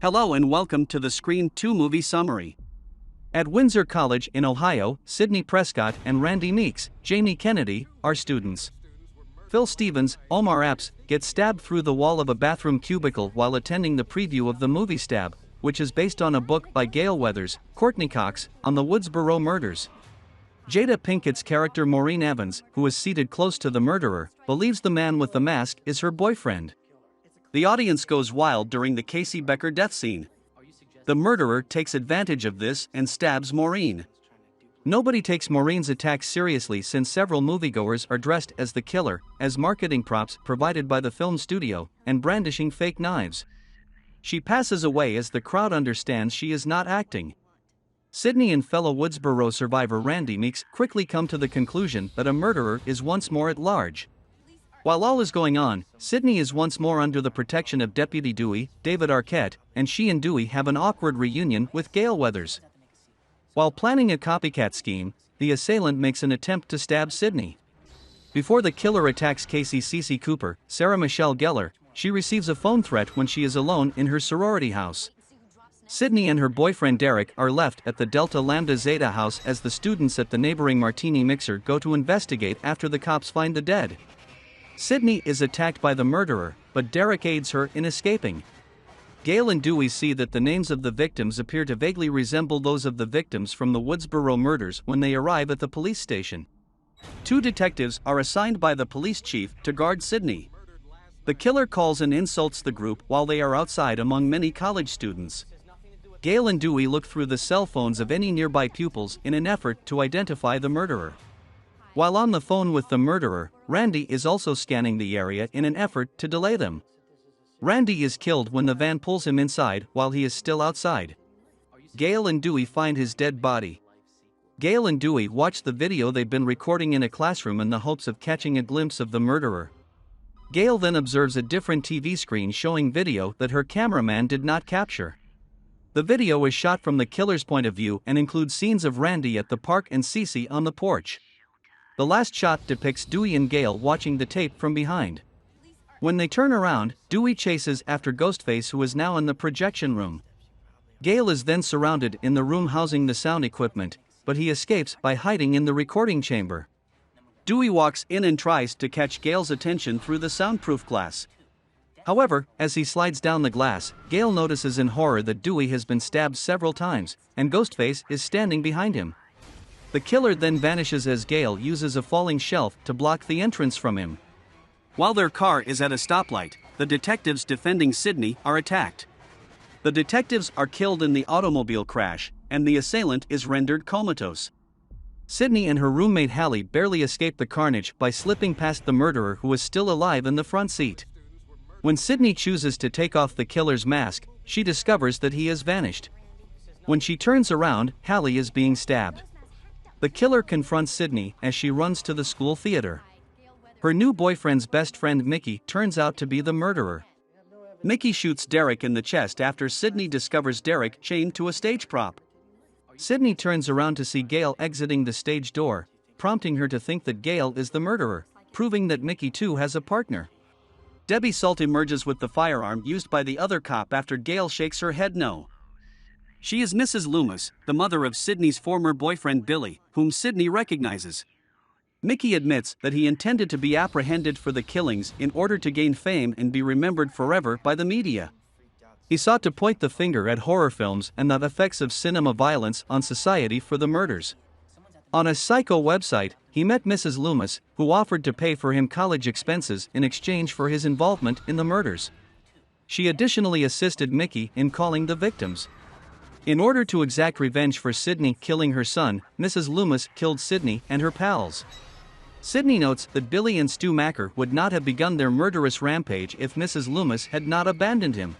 Hello and welcome to the Screen 2 movie summary. At Windsor College in Ohio, Sidney Prescott and Randy Meeks, Jamie Kennedy, are students. Phil Stevens, Omar Epps, gets stabbed through the wall of a bathroom cubicle while attending the preview of the movie Stab, which is based on a book by Gale Weathers, Courtney Cox, on the Woodsboro murders. Jada Pinkett's character Maureen Evans, who is seated close to the murderer, believes the man with the mask is her boyfriend. The audience goes wild during the Casey Becker death scene. The murderer takes advantage of this and stabs Maureen. Nobody takes Maureen's attack seriously since several moviegoers are dressed as the killer, as marketing props provided by the film studio, and brandishing fake knives. She passes away as the crowd understands she is not acting. Sidney and fellow Woodsboro survivor Randy Meeks quickly come to the conclusion that a murderer is once more at large. While all is going on, Sidney is once more under the protection of Deputy Dewey, David Arquette, and she and Dewey have an awkward reunion with Gale Weathers. While planning a copycat scheme, the assailant makes an attempt to stab Sidney. Before the killer attacks Casey Cece Cooper, Sarah Michelle Gellar, she receives a phone threat when she is alone in her sorority house. Sidney and her boyfriend Derek are left at the Delta Lambda Zeta house as the students at the neighboring Martini Mixer go to investigate after the cops find the dead. Sidney is attacked by the murderer, but Derek aids her in escaping. Gale and Dewey see that the names of the victims appear to vaguely resemble those of the victims from the Woodsboro murders when they arrive at the police station. Two detectives are assigned by the police chief to guard Sidney. The killer calls and insults the group while they are outside among many college students. Gale and Dewey look through the cell phones of any nearby pupils in an effort to identify the murderer. While on the phone with the murderer, Randy is also scanning the area in an effort to delay them. Randy is killed when the van pulls him inside while he is still outside. Gale and Dewey find his dead body. Gale and Dewey watch the video they've been recording in a classroom in the hopes of catching a glimpse of the murderer. Gale then observes a different TV screen showing video that her cameraman did not capture. The video is shot from the killer's point of view and includes scenes of Randy at the park and Cece on the porch. The last shot depicts Dewey and Gale watching the tape from behind. When they turn around, Dewey chases after Ghostface, who is now in the projection room. Gale is then surrounded in the room housing the sound equipment, but he escapes by hiding in the recording chamber. Dewey walks in and tries to catch Gale's attention through the soundproof glass. However, as he slides down the glass, Gale notices in horror that Dewey has been stabbed several times, and Ghostface is standing behind him. The killer then vanishes as Gale uses a falling shelf to block the entrance from him. While their car is at a stoplight, the detectives defending Sidney are attacked. The detectives are killed in the automobile crash, and the assailant is rendered comatose. Sidney and her roommate Hallie barely escape the carnage by slipping past the murderer, who is still alive in the front seat. When Sidney chooses to take off the killer's mask, she discovers that he has vanished. When she turns around, Hallie is being stabbed. The killer confronts Sidney as she runs to the school theater. Her new boyfriend's best friend Mickey turns out to be the murderer. Mickey shoots Derek in the chest after Sidney discovers Derek chained to a stage prop. Sidney turns around to see Gale exiting the stage door, prompting her to think that Gale is the murderer, proving that Mickey too has a partner. Debbie Salt emerges with the firearm used by the other cop after Gale shakes her head no. She is Mrs. Loomis, the mother of Sidney's former boyfriend Billy, whom Sidney recognizes. Mickey admits that he intended to be apprehended for the killings in order to gain fame and be remembered forever by the media. He sought to point the finger at horror films and the effects of cinema violence on society for the murders. On a Psycho website, he met Mrs. Loomis, who offered to pay for him college expenses in exchange for his involvement in the murders. She additionally assisted Mickey in calling the victims. In order to exact revenge for Sidney killing her son, Mrs. Loomis killed Sidney and her pals. Sidney notes that Billy and Stu Macker would not have begun their murderous rampage if Mrs. Loomis had not abandoned him.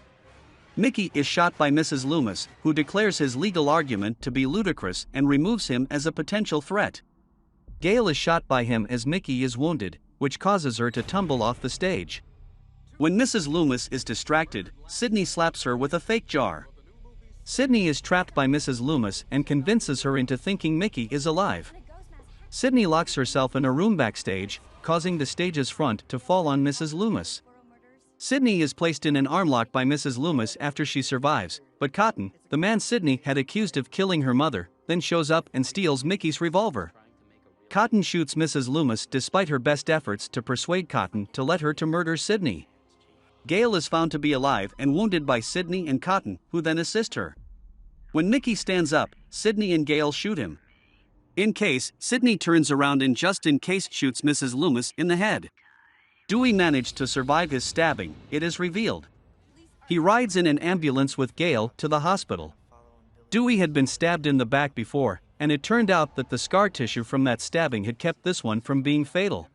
Mickey is shot by Mrs. Loomis, who declares his legal argument to be ludicrous and removes him as a potential threat. Gale is shot by him as Mickey is wounded, which causes her to tumble off the stage. When Mrs. Loomis is distracted, Sidney slaps her with a fake jar. Sidney is trapped by Mrs. Loomis and convinces her into thinking Mickey is alive. Sidney locks herself in a room backstage, causing the stage's front to fall on Mrs. Loomis. Sydney is placed in an armlock by Mrs. Loomis after she survives, but Cotton, the man Sydney had accused of killing her mother, then shows up and steals Mickey's revolver. Cotton shoots Mrs. Loomis despite her best efforts to persuade Cotton to let her to murder Sydney. Gail is found to be alive and wounded by Sydney and Cotton, who then assist her. When Mickey stands up, Sydney and Gail shoot him. In case, Sydney turns around and just in case shoots Mrs. Loomis in the head. Dewey managed to survive his stabbing, it is revealed. He rides in an ambulance with Gail to the hospital. Dewey had been stabbed in the back before, and it turned out that the scar tissue from that stabbing had kept this one from being fatal.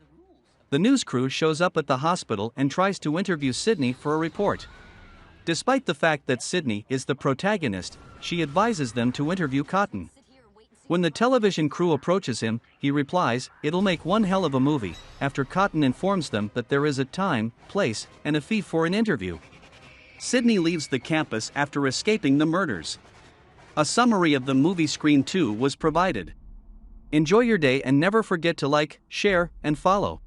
The news crew shows up at the hospital and tries to interview Sydney for a report. Despite the fact that Sydney is the protagonist, she advises them to interview Cotton. When the television crew approaches him, he replies, "It'll make one hell of a movie," after Cotton informs them that there is a time, place, and a fee for an interview. Sydney leaves the campus after escaping the murders. A summary of the movie Screen 2 was provided. Enjoy your day and never forget to like, share, and follow.